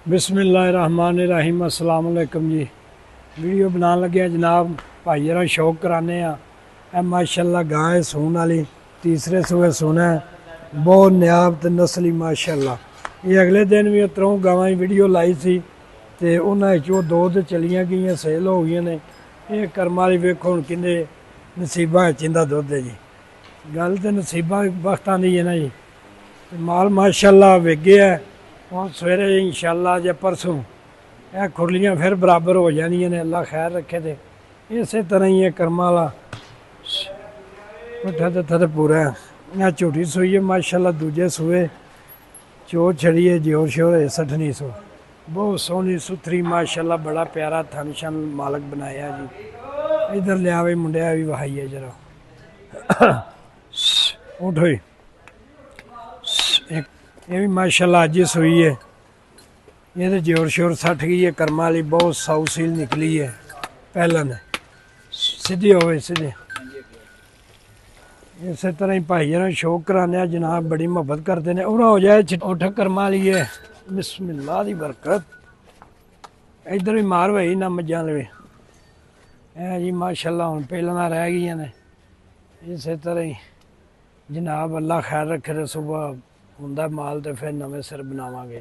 बिस्मिल्लाहिर्रहमानिर्रहीम अस्सलाम वालेकुम जी। वीडियो बनाने लगे जनाब भाई जरा शौक कराने माशाल्लाह गाय है सून वाली तीसरे सूए सुना है बहुत नियाब तो नस्ली माशाल्लाह। ये अगले दिन भी उतरों गावां की वीडियो लाई सी तो उन्होंने दो तो चलियाँ गई सेल हो गई ने। ये कर्मा वाली वेखो हुण किन्ने नसीबा इंदा दुध है जी। गल तो नसीबा वक्तां दी है ना जी। माल माशाल्लाह विक गया है। और सवेरे इंशाल्लाह या परसों यह खुरलियाँ फिर बराबर हो जानिया ने अल्लाह खैर रखे थे। इस तरह ही है कर्मा वाला उठा तो पूरा है। यह झूठी सूई है माशाल्लाह दूजे सूए चोर छड़ी है जोर शोर है 60-90 बहुत सोहनी सुथरी माशाल्लाह बड़ा प्यारा थन शन मालक बनाया जी। इधर लिया भी मुंडिया भी वहाई है जरा उठो ही ये भी माशाल्लाह अज सूई है। ये तो जोर शोर 60 गई है कर्मा वाली बहुत साउ सील निकली है। पहला ने सीधी हो सीधे इस तरह ही भाई जरा शौक कराने जनाब बड़ी मुहब्बत करते हैं। उरा हो जाए उठ कर्मा वाली है बिस्मिल्लाह दी बरकत। इधर भी मार हुई ना मज्जा लवे है जी माशाल्लाह हुण पहला रह गई ने। इस तरह ही जनाब अल्लाह खैर रखे तो सुबह हुंदा माल तो फिर नवें सिर बनावांगे।